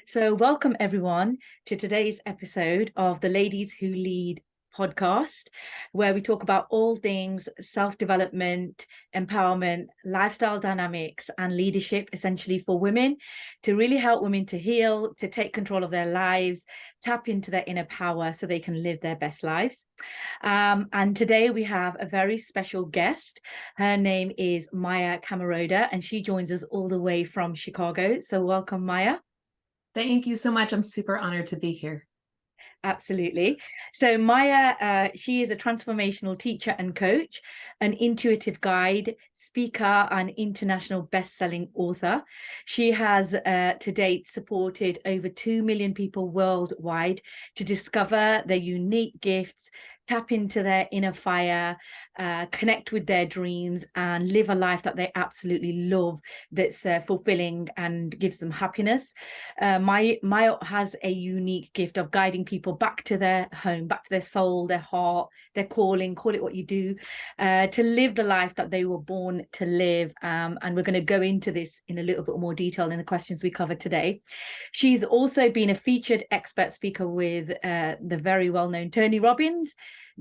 So, welcome everyone to today's episode of the Ladies Who Lead podcast, where we talk about all things self-development, empowerment, lifestyle dynamics, and leadership, essentially for women, to really help women to heal, to take control of their lives, tap into their inner power so they can live their best lives. And today we have a very special guest. Her name is Maya Camerota, and she joins us all the way from Chicago. So welcome, Maya. Thank you so much. I'm super honored to be here. Absolutely. So Maya, she is a transformational teacher and coach, an intuitive guide, speaker, and international best-selling author. She has to date supported over 2 million people worldwide to discover their unique gifts, tap into their inner fire, connect with their dreams, and live a life that they absolutely love, that's fulfilling and gives them happiness. Maya has a unique gift of guiding people back to their home, back to their soul, their heart, their calling, call it what you do, to live the life that they were born to live. And we're going to go into this in a little bit more detail in the questions we covered today. She's also been a featured expert speaker with the very well-known Tony Robbins,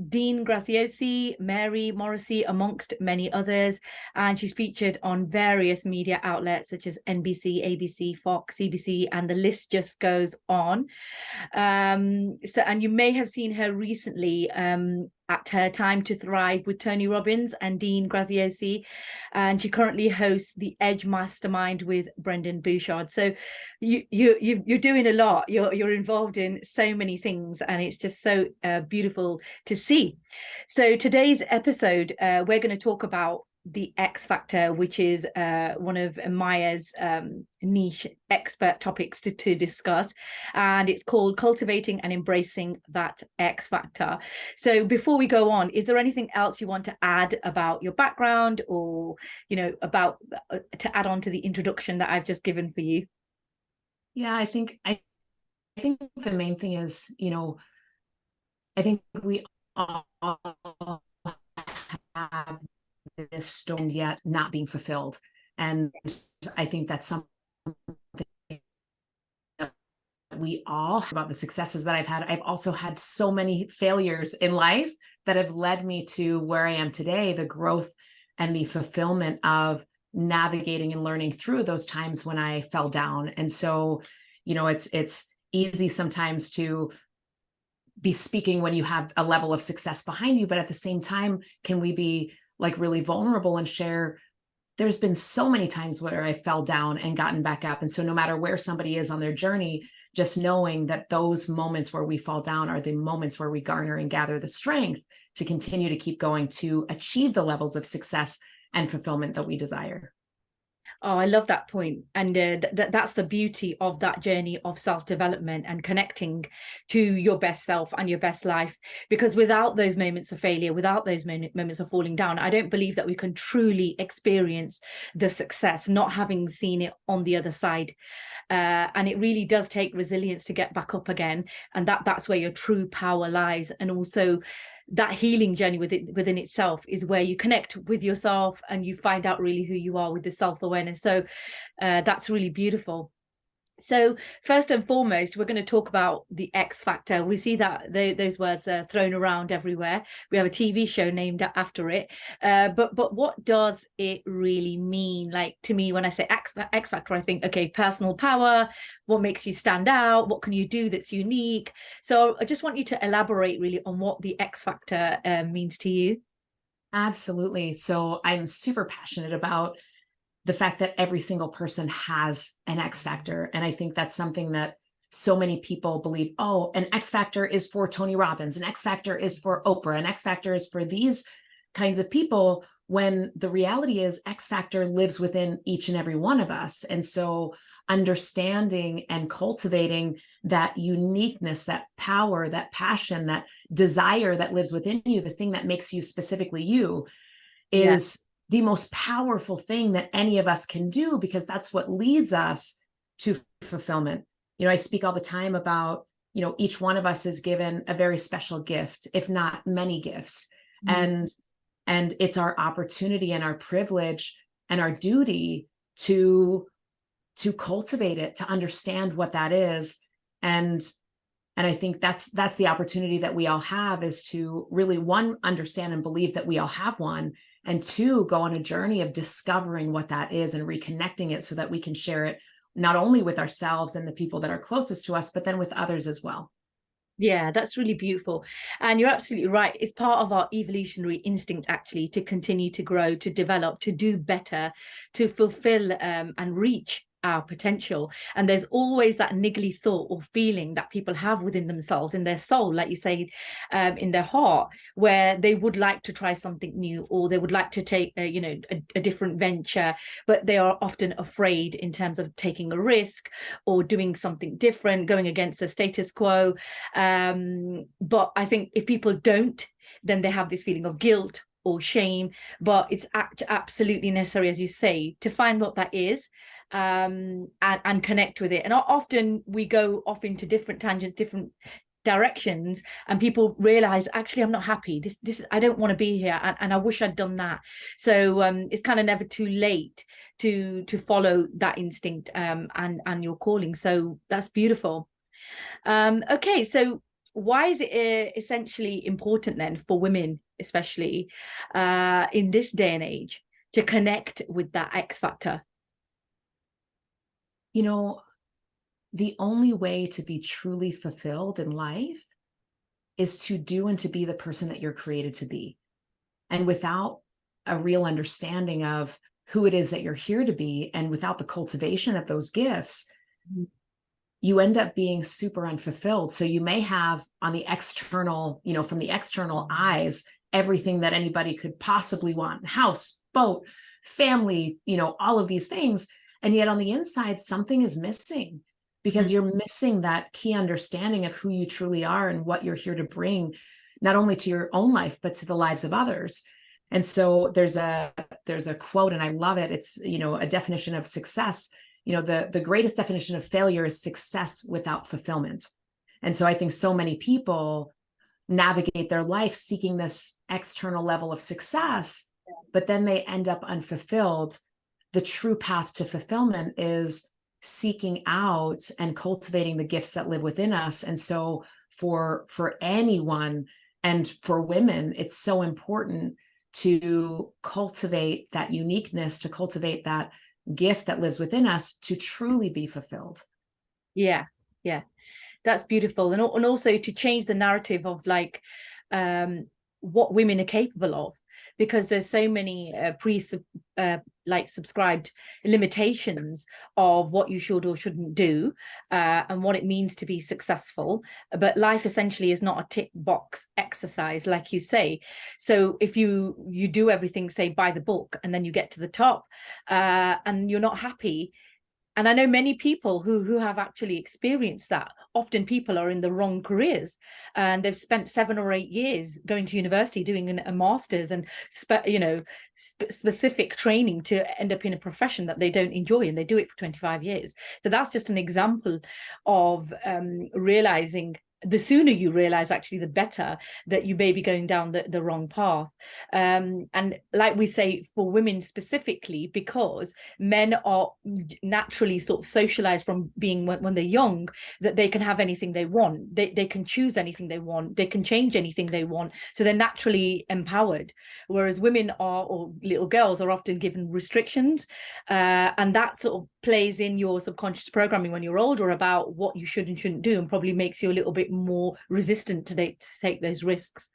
Dean Graziosi, Mary Morrissey, amongst many others. And she's featured on various media outlets such as NBC, ABC, Fox, CBC, and the list just goes on. And you may have seen her recently at her Time to Thrive with Tony Robbins and Dean Graziosi, and she currently hosts the Edge Mastermind with Brendan Bouchard. So you're doing a lot. You're involved in so many things, and it's just so beautiful to see. So today's episode, we're going to talk about the X factor, which is one of Maya's niche expert topics to discuss, and it's called Cultivating and Embracing That X Factor. So before we go on, is there anything else you want to add about your background, or about to add on to the introduction that I've just given for you? Yeah, I think the main thing is, I think we all have this story and yet not being fulfilled. And I think that's something that we all about the successes that I've had. I've also had so many failures in life that have led me to where I am today, the growth and the fulfillment of navigating and learning through those times when I fell down. And so, it's easy sometimes to be speaking when you have a level of success behind you, but at the same time, can we be like really vulnerable and share, there's been so many times where I fell down and gotten back up. And so no matter where somebody is on their journey, just knowing that those moments where we fall down are the moments where we garner and gather the strength to continue to keep going to achieve the levels of success and fulfillment that we desire. Oh, I love that point. And that's the beauty of that journey of self-development and connecting to your best self and your best life. Because without those moments of failure, without those moments of falling down, I don't believe that we can truly experience the success, not having seen it on the other side. And it really does take resilience to get back up again. And that's where your true power lies. And also that healing journey within itself is where you connect with yourself and you find out really who you are with the self-awareness. So that's really beautiful. So first and foremost, we're going to talk about the X factor. We see that those words are thrown around everywhere. We have a TV show named after it. But what does it really mean? Like, to me, when I say X factor, I think, okay, personal power. What makes you stand out? What can you do that's unique? So I just want you to elaborate really on what the X factor means to you. Absolutely. So I'm super passionate about the fact that every single person has an X factor. And I think that's something that so many people believe, oh, an X factor is for Tony Robbins, an X factor is for Oprah, an X factor is for these kinds of people, when the reality is X factor lives within each and every one of us. And so understanding and cultivating that uniqueness, that power, that passion, that desire that lives within you, the thing that makes you specifically you, is the most powerful thing that any of us can do, because that's what leads us to fulfillment. I speak all the time about, each one of us is given a very special gift, if not many gifts. Mm-hmm. And it's our opportunity and our privilege and our duty to to cultivate it, to understand what that is. And I think that's the opportunity that we all have, is to really, one, understand and believe that we all have one, and two, go on a journey of discovering what that is and reconnecting it so that we can share it not only with ourselves and the people that are closest to us, but then with others as well. Yeah, that's really beautiful. And you're absolutely right. It's part of our evolutionary instinct, actually, to continue to grow, to develop, to do better, to fulfill and reach our potential. And there's always that niggly thought or feeling that people have within themselves, in their soul, like you say, in their heart, where they would like to try something new, or they would like to take a different venture, but they are often afraid in terms of taking a risk or doing something different, going against the status quo. But I think if people don't, then they have this feeling of guilt or shame. But it's absolutely necessary, as you say, to find what that is, and connect with it. And often we go off into different tangents, different directions, and people realize, actually, I'm not happy. This I don't want to be here, and I wish I'd done that. So it's kind of never too late to follow that instinct and your calling. So that's beautiful. Okay, so why is it essentially important then for women, especially in this day and age, to connect with that X factor? The only way to be truly fulfilled in life is to do and to be the person that you're created to be. And without a real understanding of who it is that you're here to be, and without the cultivation of those gifts, you end up being super unfulfilled. So you may have on the external, from the external eyes, everything that anybody could possibly want: house, boat, family, all of these things. And yet on the inside, something is missing, because you're missing that key understanding of who you truly are and what you're here to bring, not only to your own life, but to the lives of others. And so there's a quote, and I love it. It's, a definition of success. The greatest definition of failure is success without fulfillment. And so I think so many people navigate their life seeking this external level of success, but then they end up unfulfilled. The true path to fulfillment is seeking out and cultivating the gifts that live within us. And so for anyone, and for women, it's so important to cultivate that uniqueness, to cultivate that gift that lives within us, to truly be fulfilled. Yeah, that's beautiful. And also to change the narrative of what women are capable of, because there's so many subscribed limitations of what you should or shouldn't do, and what it means to be successful. But life essentially is not a tick box exercise, like you say. So if you do everything, say, by the book, and then you get to the top and you're not happy. And I know many people who have actually experienced that. Often people are in the wrong careers, and they've spent 7 or 8 years going to university, doing a master's and specific training to end up in a profession that they don't enjoy, and they do it for 25 years. So that's just an example of realizing, the sooner you realize, actually, the better, that you may be going down the wrong path. And like we say, for women specifically, because men are naturally sort of socialized from being, when they're young, that they can have anything they want. They can choose anything they want. They can change anything they want. So they're naturally empowered. Whereas women are, or little girls are, often given restrictions. And that sort of plays in your subconscious programming when you're older about what you should and shouldn't do, and probably makes you a little bit more resistant to take those risks.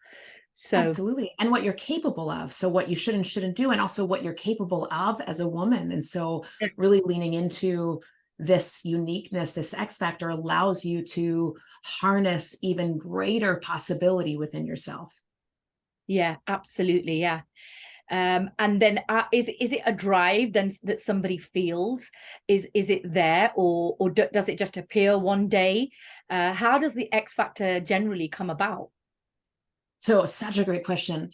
So absolutely. And what you're capable of. So what you should and shouldn't do, and also what you're capable of as a woman. And so really leaning into this uniqueness, this X factor, allows you to harness even greater possibility within yourself. Yeah, absolutely. Yeah. And then is it a drive then that somebody feels? Is it there, or does it just appear one day? How does the X factor generally come about? So such a great question.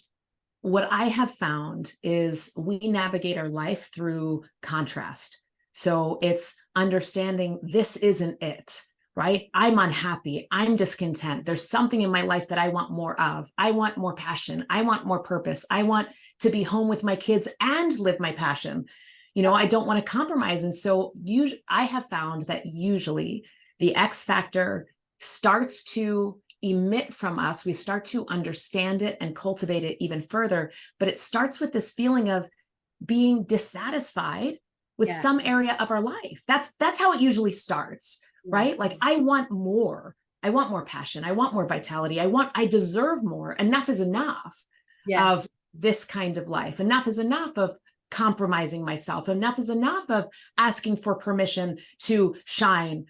What I have found is we navigate our life through contrast. So it's understanding this isn't it, right? I'm unhappy. I'm discontent. There's something in my life that I want more of. I want more passion. I want more purpose. I want to be home with my kids and live my passion. I don't want to compromise. And so I have found that usually the X factor starts to emit from us. We start to understand it and cultivate it even further. But it starts with this feeling of being dissatisfied with some area of our life. That's how it usually starts, right? Like, I want more. I want more passion. I want more vitality. I deserve more. Enough is enough of this kind of life. Enough is enough of compromising myself. Enough is enough of asking for permission to shine,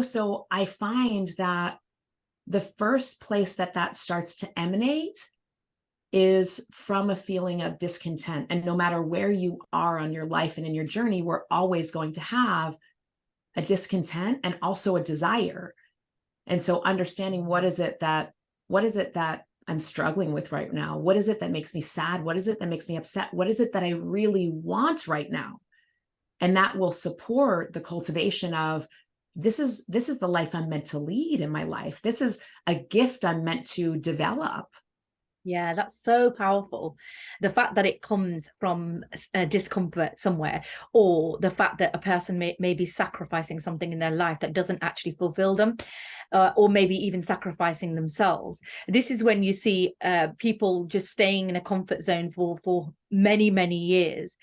So I find that the first place that starts to emanate is from a feeling of discontent. And no matter where you are on your life and in your journey, we're always going to have a discontent and also a desire. And so understanding what is it that I'm struggling with right now? What is it that makes me sad? What is it that makes me upset? What is it that I really want right now? And that will support the cultivation of this is the life I'm meant to lead in my life. This is a gift I'm meant to develop. Yeah, that's so powerful. The fact that it comes from discomfort somewhere, or the fact that a person may be sacrificing something in their life that doesn't actually fulfill them, or maybe even sacrificing themselves. This is when you see people just staying in a comfort zone for many, many years,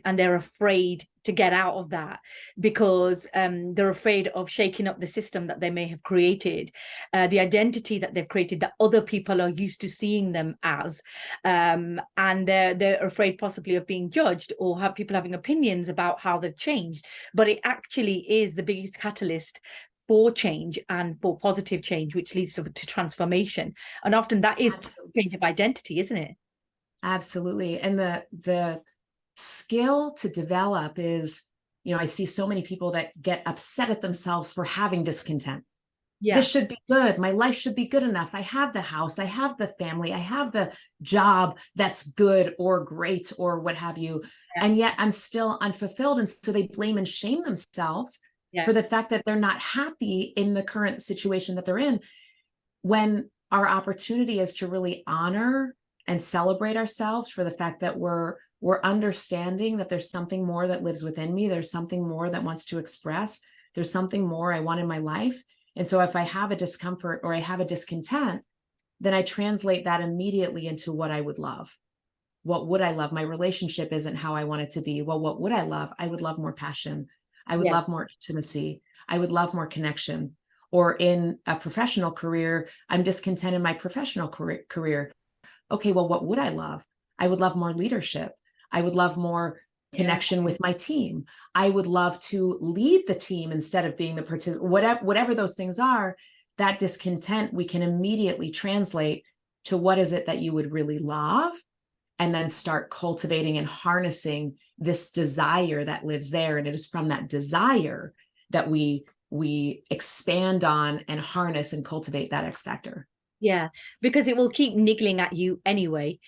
and they're afraid to get out of that because they're afraid of shaking up the system that they may have created, the identity that they've created that other people are used to seeing them as, and they're afraid possibly of being judged or have people having opinions about how they've changed. But it actually is the biggest catalyst for change and for positive change, which leads to transformation. And often that is change of identity, isn't it? Absolutely. And the skill to develop is, I see so many people that get upset at themselves for having discontent. This should be good. My life should be good enough. I have the house, I have the family, I have the job that's good or great or what have you. And yet I'm still unfulfilled. And so they blame and shame themselves for the fact that they're not happy in the current situation that they're in, when our opportunity is to really honor and celebrate ourselves for the fact that we're understanding that there's something more that lives within me. There's something more that wants to express. There's something more I want in my life. And so if I have a discomfort or I have a discontent, then I translate that immediately into what I would love. What would I love? My relationship isn't how I want it to be. Well, what would I love? I would love more passion. I would love more intimacy. I would love more connection. Or in a professional career, I'm discontent in my professional career. Okay, well, what would I love? I would love more leadership. I would love more connection with my team. I would love to lead the team instead of being the participant. Whatever those things are, that discontent we can immediately translate to what is it that you would really love, and then start cultivating and harnessing this desire that lives there. And it is from that desire that we expand on and harness and cultivate that X factor. Yeah, because it will keep niggling at you anyway.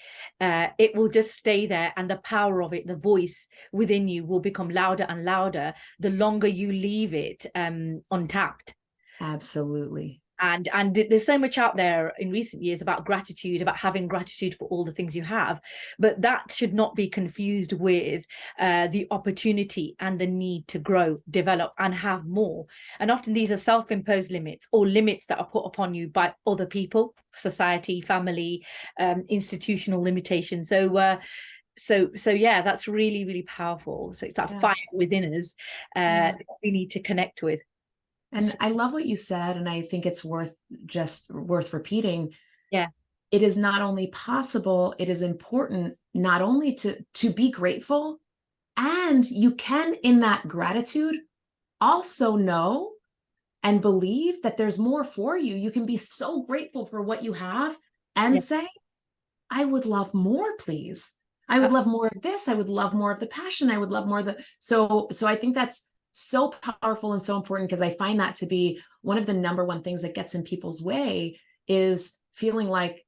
It will just stay there, and the power of it, the voice within you, will become louder and louder the longer you leave it untapped. Absolutely. And there's so much out there in recent years about gratitude, about having gratitude for all the things you have, but that should not be confused with the opportunity and the need to grow, develop, and have more. And often these are self-imposed limits, or limits that are put upon you by other people, society, family, institutional limitations. So yeah, that's really, really powerful. So it's that fire within us that we need to connect with. And I love what you said, and I think it's worth repeating. Yeah. It is not only possible, it is important not only to be grateful, and you can, in that gratitude, also know and believe that there's more for you. You can be so grateful for what you have and say, I would love more, please. I would love more of this. I would love more of the passion. I would love more of the, so I think that's so powerful and so important, because I find that to be one of the number one things that gets in people's way, is feeling like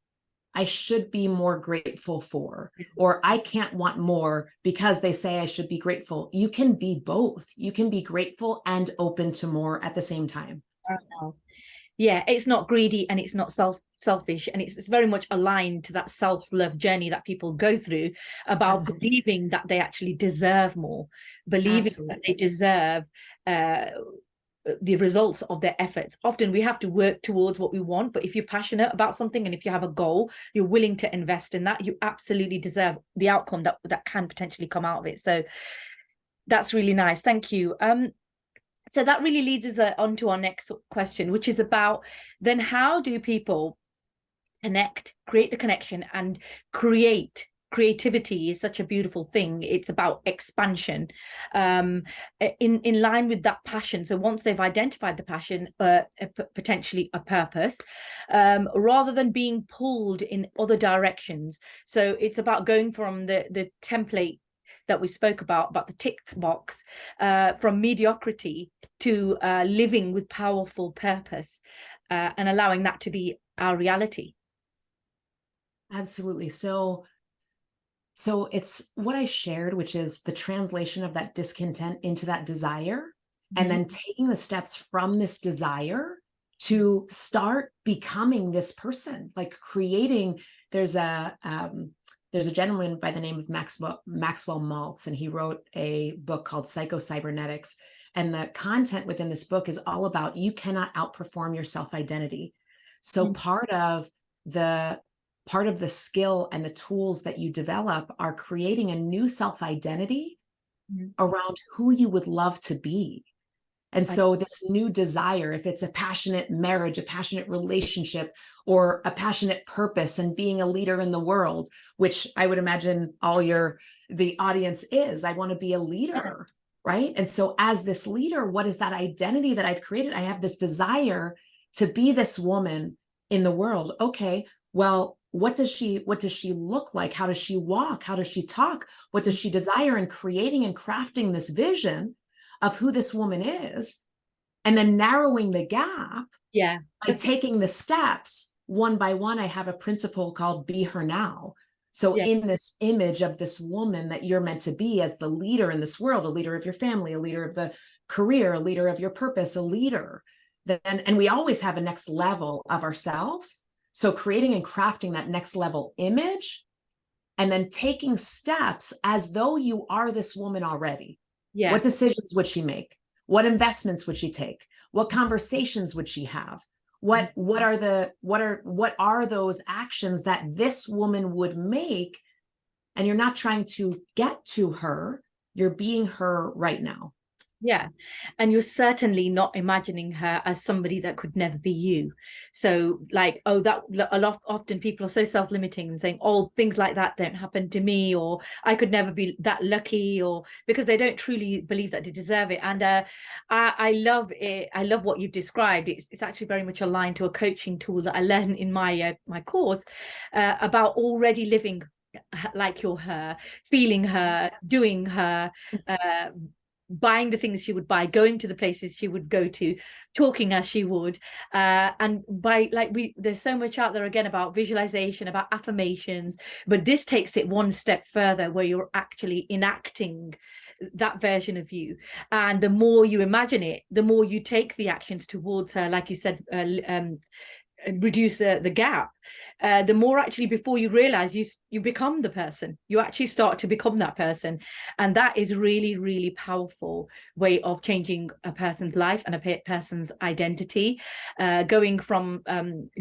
I should be more grateful for, or I can't want more because they say I should be grateful. You can be both. You can be grateful and open to more at the same time. Yeah, it's not greedy and it's not selfish, and it's very much aligned to that self-love journey that people go through, about Absolutely. believing that they actually deserve more, believing that they Absolutely. deserve uh, the results of their efforts. Often we have to work towards what we want, but if you're passionate about something and if you have a goal, you're willing to invest in that, you absolutely deserve the outcome that can potentially come out of it. So that's really nice. Thank you. So that really leads us on to our next question, which is about, then how do people create the connection and creativity is such a beautiful thing. It's about expansion, in line with that passion. So once they've identified the passion, potentially a purpose, rather than being pulled in other directions. So it's about going from the template that we spoke about the tick box, from mediocrity to living with powerful purpose, and allowing that to be our reality. Absolutely. So it's what I shared, which is the translation of that discontent into that desire, and Mm-hmm. then taking the steps from this desire to start becoming this person, like creating. There's a gentleman by the name of Maxwell Maltz, and he wrote a book called Psycho-Cybernetics. And the content within this book is all about, you cannot outperform your self-identity. So the part of the skill and the tools that you develop are creating a new self-identity Mm-hmm. around who you would love to be. And so this new desire, if it's a passionate marriage, a passionate relationship, or a passionate purpose and being a leader in the world, which I would imagine the audience is, I want to be a leader, right? And so as this leader, what is that identity that I've created? I have this desire to be this woman in the world. Okay, well, what does she look like? How does she walk? How does she talk? What does she desire? And creating and crafting this vision of who this woman is, and then narrowing the gap Yeah. by taking the steps one by one. I have a principle called Be Her Now. So Yeah. in this image of this woman that you're meant to be as the leader in this world, a leader of your family, a leader of the career, a leader of your purpose, a leader, then, and we always have a next level of ourselves. So creating and crafting that next level image, and then taking steps as though you are this woman already. Yeah. What decisions would she make? What investments would she take? What conversations would she have? What are those actions that this woman would make? And you're not trying to get to her, you're being her right now. Yeah. And you're certainly not imagining her as somebody that could never be you. So like, oh, that a lot often people are so self-limiting and saying, oh, things like that don't happen to me, or I could never be that lucky, or because they don't truly believe that they deserve it. And I love it. I love what you've described. It's actually very much aligned to a coaching tool that I learned in my my course, about already living like you're her, feeling her, doing her, uh, buying the things she would buy, going to the places she would go to, talking as she would, and by like there's so much out there again about visualization, about affirmations, but this takes it one step further, where you're actually enacting that version of you. And the more you imagine it, the more you take the actions towards her, like you said, reduce the gap, the more actually, before you realize, you become the person. You actually start to become that person, and that is really, really powerful way of changing a person's life and a person's identity, going from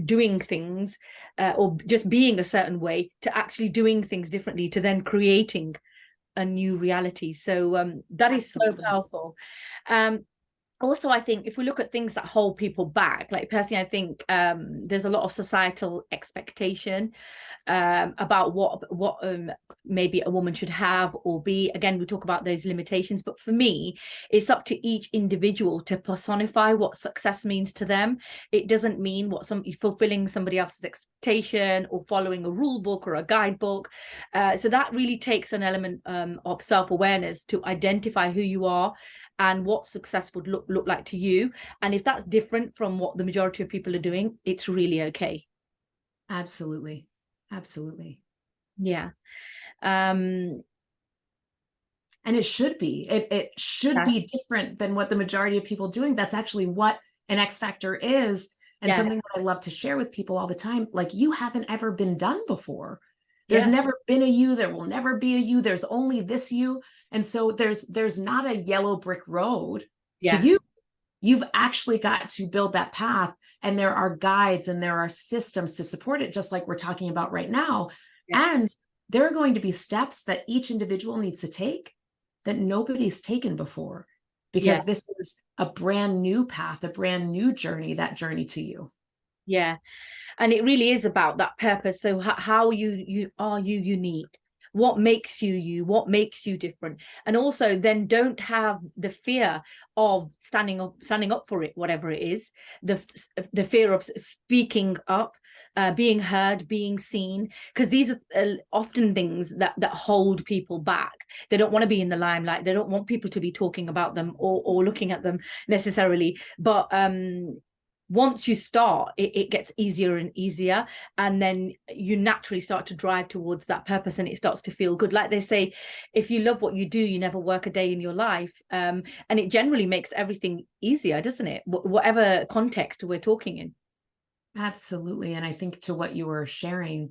doing things, or just being a certain way, to actually doing things differently, to then creating a new reality. So that is so Absolutely. powerful. Also, I think if we look at things that hold people back, like personally, I think there's a lot of societal expectation about what maybe a woman should have or be. Again, we talk about those limitations, but for me, it's up to each individual to personify what success means to them. It doesn't mean fulfilling somebody else's expectation or following a rule book or a guidebook. So that really takes an element of self-awareness to identify who you are and what success would look like to you. And if that's different from what the majority of people are doing, it's really okay. Absolutely. Absolutely. Yeah. And it should be. It should be different than what the majority of people are doing. That's actually what an X factor is. And something that I love to share with people all the time, like, you haven't ever been done before. There's never been a you, there will never be a you, there's only this you. And so there's not a yellow brick road to you. You've actually got to build that path, and there are guides and there are systems to support it, just like we're talking about right now. And there are going to be steps that each individual needs to take that nobody's taken before, because this is a brand new path, a brand new journey, that journey to you. Yeah. And it really is about that purpose. So how you are you unique? What makes you you? What makes you different? And also then don't have the fear of standing up for it, whatever it is, the fear of speaking up, being heard, being seen, because these are often things that hold people back. They don't want to be in the limelight. They don't want people to be talking about them or looking at them necessarily. But once you start, it gets easier and easier, and then you naturally start to drive towards that purpose, and it starts to feel good. Like they say, if you love what you do, you never work a day in your life. And it generally makes everything easier, doesn't it? Whatever context we're talking in. Absolutely. And I think, to what you were sharing,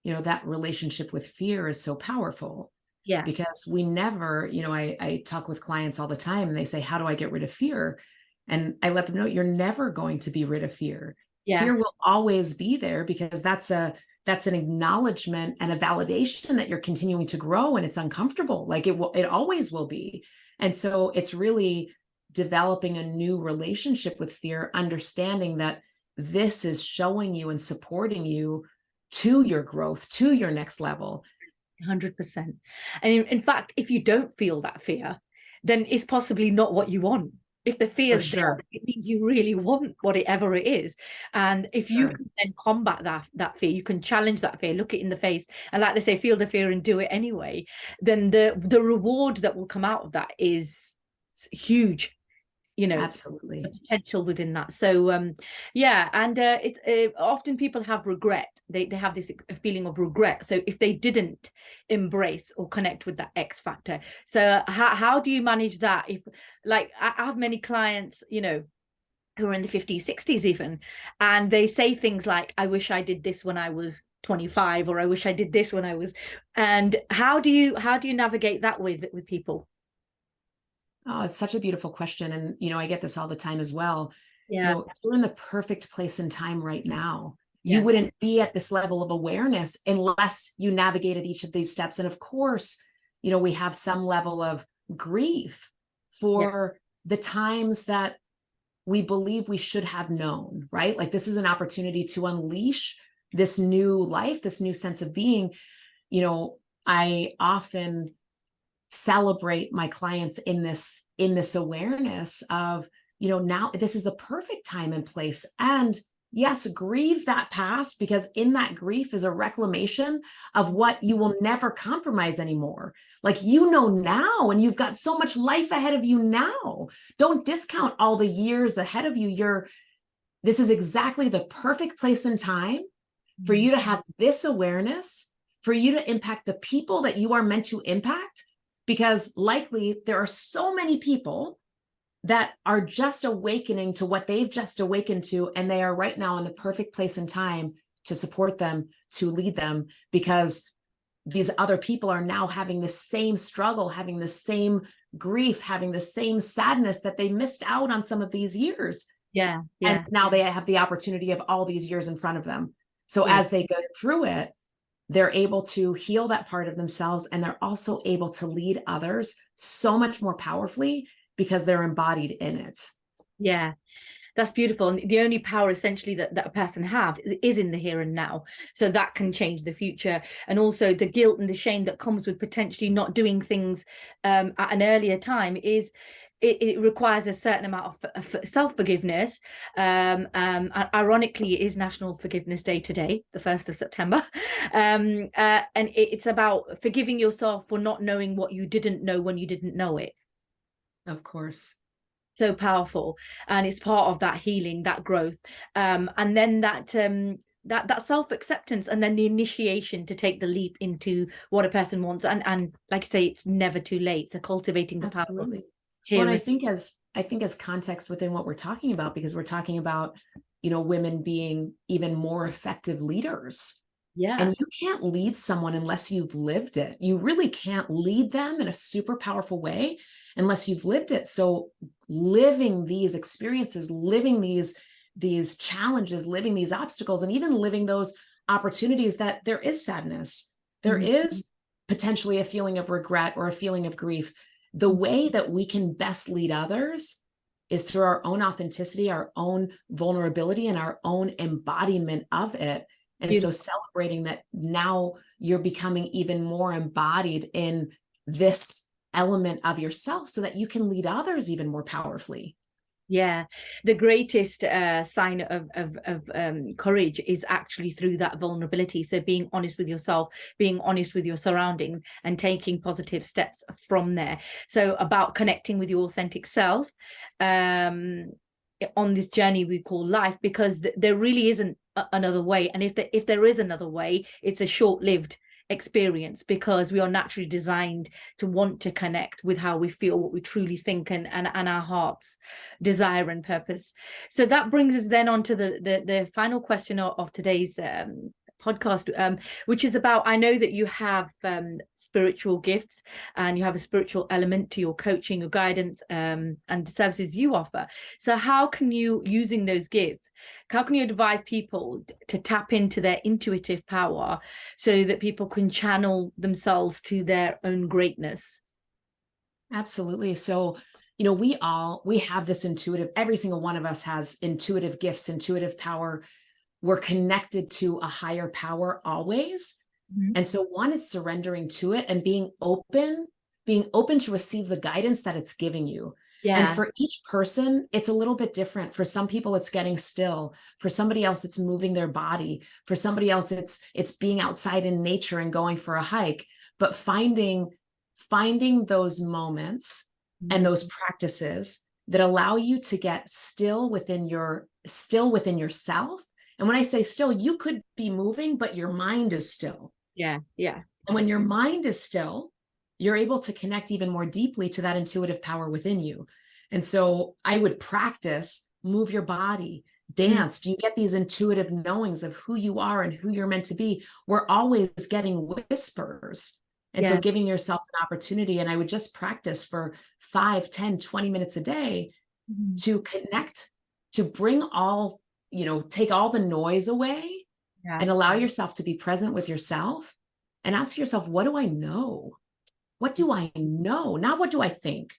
that relationship with fear is so powerful. Because we never, I talk with clients all the time, and they say, how do I get rid of fear? And I let them know, you're never going to be rid of fear. Fear will always be there, because that's an acknowledgement and a validation that you're continuing to grow, and it's uncomfortable. Like, it always will be. And so it's really developing a new relationship with fear, understanding that this is showing you and supporting you to your growth, to your next level. 100%. And in fact, if you don't feel that fear, then it's possibly not what you want. If the fear is there, it means you really want whatever it is. And if you can then combat that fear, you can challenge that fear, look it in the face, and like they say, feel the fear and do it anyway, then the reward that will come out of that is huge. Absolutely. The potential within that. So and it's often people have regret. They have this feeling of regret, so if they didn't embrace or connect with that X factor. So how do you manage that? If, like, I have many clients who are in the 50s, 60s even, and they say things like, I wish I did this when I was 25, or I wish I did this when I was. And how do you navigate that with people? Oh, it's such a beautiful question. And, I get this all the time as well. Yeah. You're in the perfect place and time right now. You wouldn't be at this level of awareness unless you navigated each of these steps. And of course, we have some level of grief for the times that we believe we should have known, right? Like, this is an opportunity to unleash this new life, this new sense of being. I often celebrate my clients in this awareness of, now this is the perfect time and place. And yes, grieve that past, because in that grief is a reclamation of what you will never compromise anymore. Like, now, and you've got so much life ahead of you now. Don't discount all the years ahead of you. This is exactly the perfect place and time for you to have this awareness, for you to impact the people that you are meant to impact. Because likely there are so many people that are just awakening to what they've just awakened to, and they are right now in the perfect place and time to support them, to lead them, because these other people are now having the same struggle, having the same grief, having the same sadness that they missed out on some of these years. And now they have the opportunity of all these years in front of them. So as they go through it, they're able to heal that part of themselves, and they're also able to lead others so much more powerfully because they're embodied in it. Yeah. That's beautiful. And the only power essentially that a person have is in the here and now. So that can change the future. And also the guilt and the shame that comes with potentially not doing things at an earlier time is it requires a certain amount of self-forgiveness. Ironically, it is National Forgiveness Day today, the 1st of September. And it's about forgiving yourself for not knowing what you didn't know when you didn't know it. Of course. So powerful. And it's part of that healing, that growth. And then that self-acceptance, and then the initiation to take the leap into what a person wants. And like I say, it's never too late. So cultivating the power. Absolutely. Well, and I think as context within what we're talking about, because we're talking about, women being even more effective leaders. Yeah. And you can't lead someone unless you've lived it. You really can't lead them in a super powerful way unless you've lived it. So living these experiences, living these challenges, living these obstacles, and even living those opportunities that there is sadness, there is potentially a feeling of regret or a feeling of grief. The way that we can best lead others is through our own authenticity, our own vulnerability, and our own embodiment of it. And so celebrating that now you're becoming even more embodied in this element of yourself so that you can lead others even more powerfully. Yeah, the greatest sign of courage is actually through that vulnerability. So being honest with yourself, being honest with your surrounding, and taking positive steps from there. So about connecting with your authentic self on this journey we call life, because there really isn't another way. And if there is another way, it's a short-lived experience, because we are naturally designed to want to connect with how we feel, what we truly think, and our heart's desire and purpose. So that brings us then on to the final question of today's podcast, which is about, I know that you have spiritual gifts and you have a spiritual element to your coaching, your guidance, and the services you offer. So how can you, using those gifts, how can you advise people to tap into their intuitive power so that people can channel themselves to their own greatness? Absolutely. So, we have this intuitive, every single one of us has intuitive gifts, intuitive power. We're connected to a higher power always. And so one is surrendering to it and being open to receive the guidance that it's giving you. Yeah. And for each person, it's a little bit different. For some people, it's getting still. For somebody else, it's moving their body. For somebody else, it's being outside in nature and going for a hike. But finding those moments and those practices that allow you to get still within yourself. And when I say still, you could be moving, but your mind is still. Yeah. And when your mind is still, you're able to connect even more deeply to that intuitive power within you. And so I would practice, move your body, dance. Do you get these intuitive knowings of who you are and who you're meant to be? We're always getting whispers. And so giving yourself an opportunity, and I would just practice for 5, 10, 20 minutes a day to connect, to bring all, take all the noise away and allow yourself to be present with yourself and ask yourself, what do I know? What do I know? Not what do I think,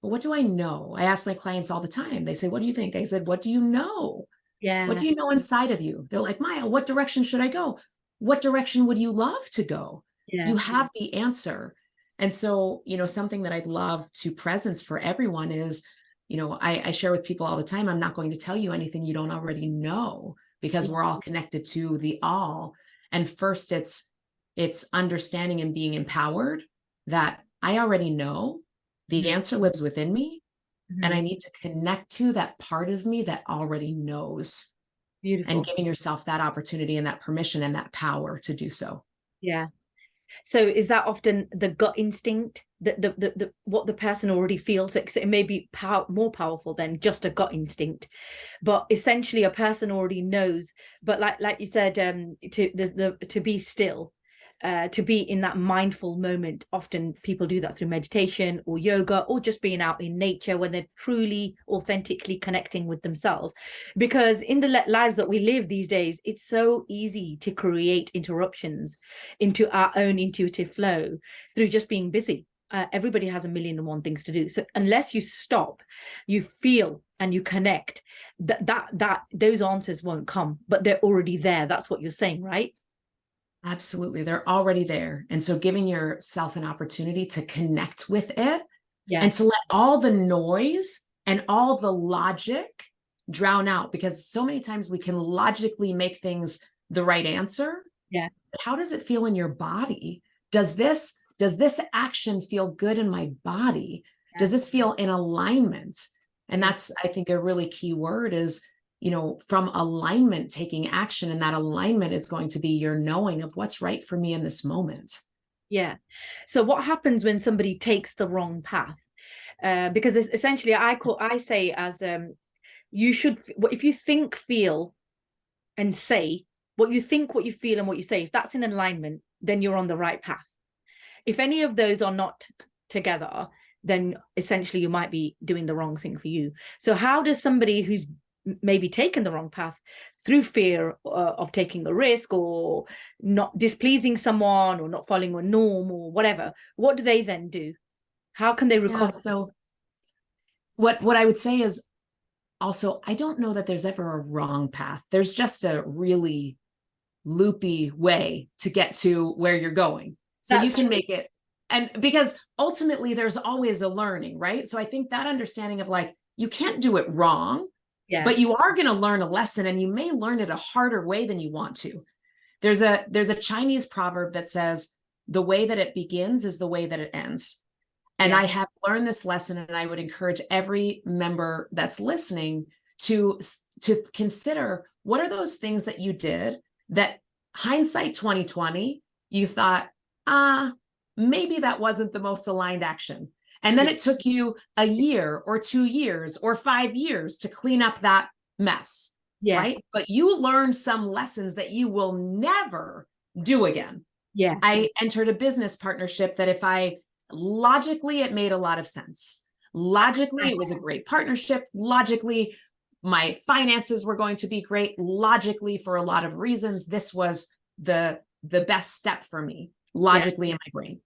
but what do I know? I ask my clients all the time. They say, what do you think? I said, what do you know? Yeah. What do you know inside of you? They're like, Maya, what direction should I go? What direction would you love to go? You have the answer. And so, something that I'd love to presence for everyone is, I share with people all the time, I'm not going to tell you anything you don't already know, because we're all connected to the all. And first it's understanding and being empowered that I already know the answer lives within me. And I need to connect to that part of me that already knows. Beautiful. And giving yourself that opportunity and that permission and that power to do so. Yeah. So is that often the gut instinct, the what the person already feels? It may be more powerful than just a gut instinct, but essentially a person already knows. But like you said, to be still, to be in that mindful moment. Often people do that through meditation or yoga, or just being out in nature when they're truly authentically connecting with themselves. Because in the lives that we live these days, it's so easy to create interruptions into our own intuitive flow through just being busy. Everybody has 1,000,001 things to do. So unless you stop, you feel and you connect, that those answers won't come, but they're already there. That's what you're saying, right? Absolutely. They're already there. And so giving yourself an opportunity to connect with it and to let all the noise and all the logic drown out, because so many times we can logically make things the right answer. Yeah. But how does it feel in your body? Does this action feel good in my body? Does this feel in alignment? And that's, I think, a really key word is, from alignment, taking action. And that alignment is going to be your knowing of what's right for me in this moment. Yeah. So what happens when somebody takes the wrong path? Because essentially I say as you should, if you think, feel, and say what you think, what you feel, and what you say, if that's in alignment, then you're on the right path. If any of those are not together, then essentially you might be doing the wrong thing for you. So how does somebody who's maybe taken the wrong path through fear of taking a risk, or not displeasing someone, or not following a norm, or whatever, what do they then do? How can they recover? Yeah, so what I would say is, also, I don't know that there's ever a wrong path. There's just a really loopy way to get to where you're going. So you can make it, and because ultimately there's always a learning, right? So I think that understanding of like, you can't do it wrong, but you are going to learn a lesson, and you may learn it a harder way than you want to. There's a Chinese proverb that says, the way that it begins is the way that it ends. And I have learned this lesson, and I would encourage every member that's listening to consider, what are those things that you did that, hindsight 2020, you thought, maybe that wasn't the most aligned action. And then it took you a year or 2 years or 5 years to clean up that mess, right? But you learned some lessons that you will never do again. I entered a business partnership that logically, it made a lot of sense. Logically, it was a great partnership. Logically, my finances were going to be great. Logically, for a lot of reasons, this was the best step for me, logically, in my brain.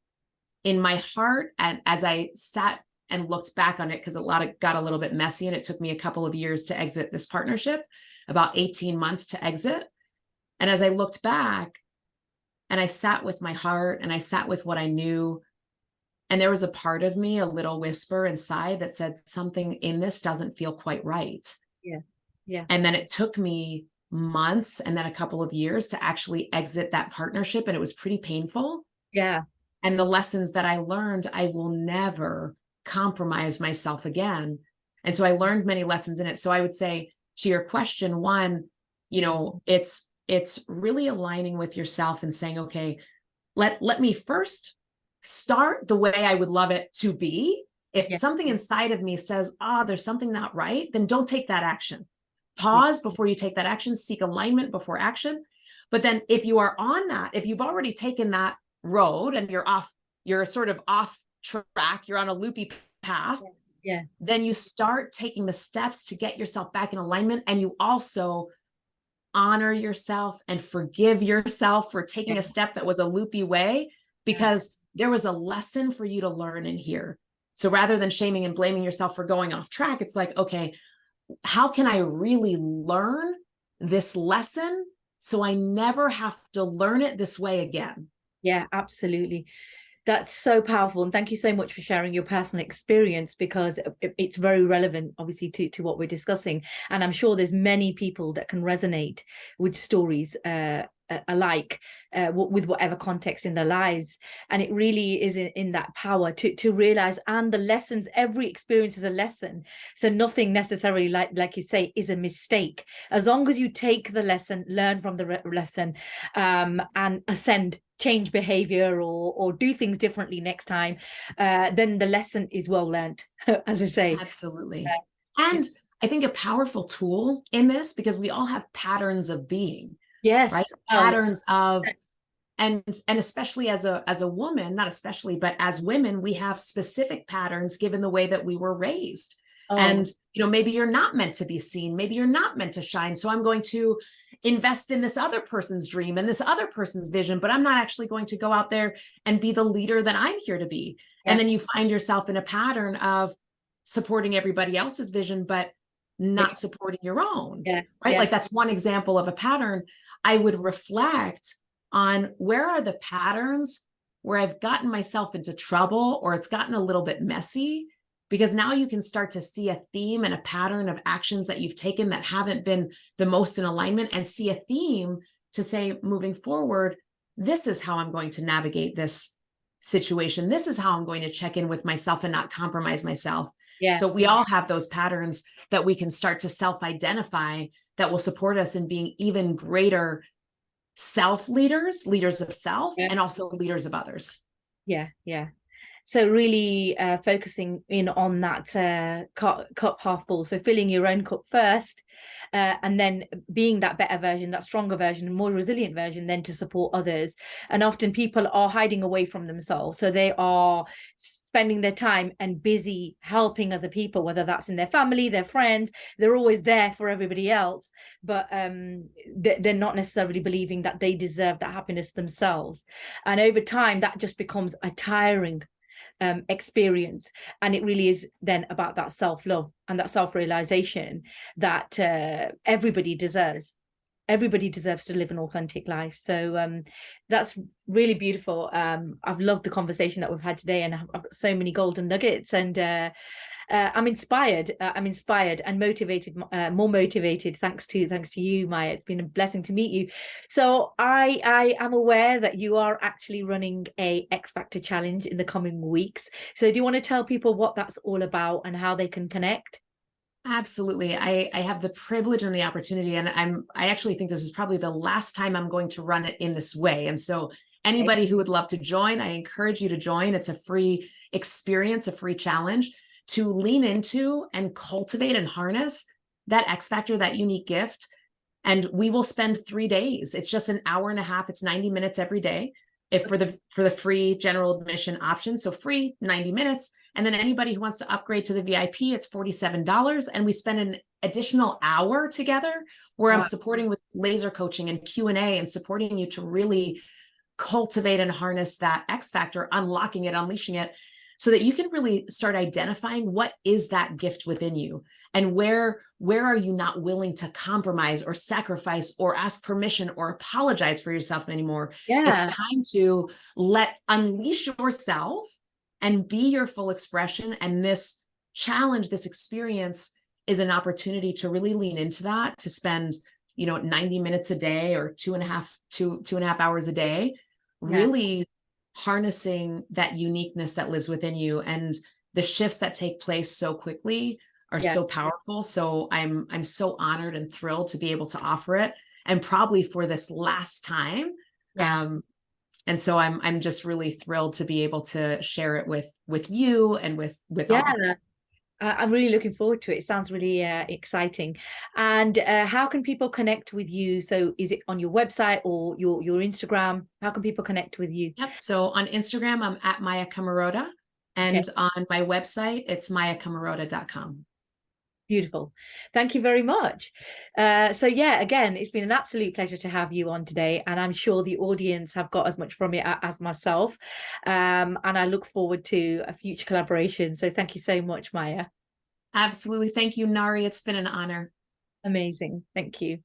In my heart, and as I sat and looked back on it, because got a little bit messy, and it took me a couple of years to exit this partnership, about 18 months to exit. And as I looked back, and I sat with my heart, and I sat with what I knew, and there was a part of me, a little whisper inside, that said, something in this doesn't feel quite right. And then it took me months and then a couple of years to actually exit that partnership. And it was pretty painful. And the lessons that I learned, I will never compromise myself again. And so I learned many lessons in it. So I would say, to your question, one, it's really aligning with yourself and saying, okay, let me first start the way I would love it to be. If something inside of me says, there's something not right, then don't take that action. Pause before you take that action, seek alignment before action. But then if you are on that, if you've already taken that road and you're sort of off track, you're on a loopy path, then you start taking the steps to get yourself back in alignment. And you also honor yourself and forgive yourself for taking a step that was a loopy way, because there was a lesson for you to learn in here. So rather than shaming and blaming yourself for going off track, it's like, okay, how can I really learn this lesson so I never have to learn it this way again? Yeah, absolutely. That's so powerful. And thank you so much for sharing your personal experience, because it's very relevant, obviously, to what we're discussing. And I'm sure there's many people that can resonate with stories alike, with whatever context in their lives. And it really is in that power to realize, and the lessons, every experience is a lesson. So nothing necessarily, like you say, is a mistake. As long as you take the lesson, learn from the lesson, and ascend, change behavior, or do things differently next time, then the lesson is well learned, as I say. Absolutely. And I think a powerful tool in this, because we all have patterns of being. Right? Patterns of, and especially as a woman, not especially, but as women, we have specific patterns given the way that we were raised. And, maybe you're not meant to be seen. Maybe you're not meant to shine. So I'm going to invest in this other person's dream and this other person's vision, but I'm not actually going to go out there and be the leader that I'm here to be. And then you find yourself in a pattern of supporting everybody else's vision, but not supporting your own, right? Like that's one example of a pattern. I would reflect on, where are the patterns where I've gotten myself into trouble, or it's gotten a little bit messy, because now you can start to see a theme and a pattern of actions that you've taken that haven't been the most in alignment, and see a theme to say, moving forward, this is how I'm going to navigate this situation. This is how I'm going to check in with myself and not compromise myself. So we all have those patterns that we can start to self-identify, that will support us in being even greater self leaders of self, and also leaders of others. Yeah. So really focusing in on that cup half full. So filling your own cup first, and then being that better version, that stronger version, more resilient version, then to support others. And often people are hiding away from themselves. So they are spending their time and busy helping other people, whether that's in their family, their friends. They're always there for everybody else, but they're not necessarily believing that they deserve that happiness themselves. And over time, that just becomes a tiring experience. And it really is then about that self-love and that self-realization that everybody deserves to live an authentic life. So that's really beautiful. I've loved the conversation that we've had today, and I've got so many golden nuggets, and I'm inspired and motivated, more motivated thanks to you, Maya. It's been a blessing to meet you. So I am aware that you are actually running a X Factor challenge in the coming weeks. So do you want to tell people what that's all about and how they can connect? Absolutely. I have the privilege and the opportunity, and I actually think this is probably the last time I'm going to run it in this way. And so anybody who would love to join, I encourage you to join. It's a free experience, a free challenge to lean into and cultivate and harness that X factor, that unique gift. And we will spend 3 days. It's just an hour and a half. It's 90 minutes every day. If for the free general admission option. So free 90 minutes. And then anybody who wants to upgrade to the VIP, it's $47. And we spend an additional hour together where I'm supporting with laser coaching and Q&A and supporting you to really cultivate and harness that X factor, unlocking it, unleashing it, so that you can really start identifying what is that gift within you, and where are you not willing to compromise or sacrifice or ask permission or apologize for yourself anymore. It's time to unleash yourself and be your full expression. And this challenge, this experience, is an opportunity to really lean into that, to spend 90 minutes a day or two and a half hours a day, really harnessing that uniqueness that lives within you. And the shifts that take place so quickly are so powerful. So I'm so honored and thrilled to be able to offer it, and probably for this last time. And so I'm just really thrilled to be able to share it with you and with all. I'm really looking forward to it. It sounds really exciting. And how can people connect with you? So is it on your website or your Instagram? How can people connect with you? Yep. So on Instagram, I'm at Maya Camerota. And on my website, it's mayacamerota.com. Beautiful. Thank you very much. So yeah, again, it's been an absolute pleasure to have you on today, and I'm sure the audience have got as much from it as myself. And I look forward to a future collaboration. So thank you so much, Maya. Absolutely. Thank you, Nari. It's been an honor. Amazing. Thank you.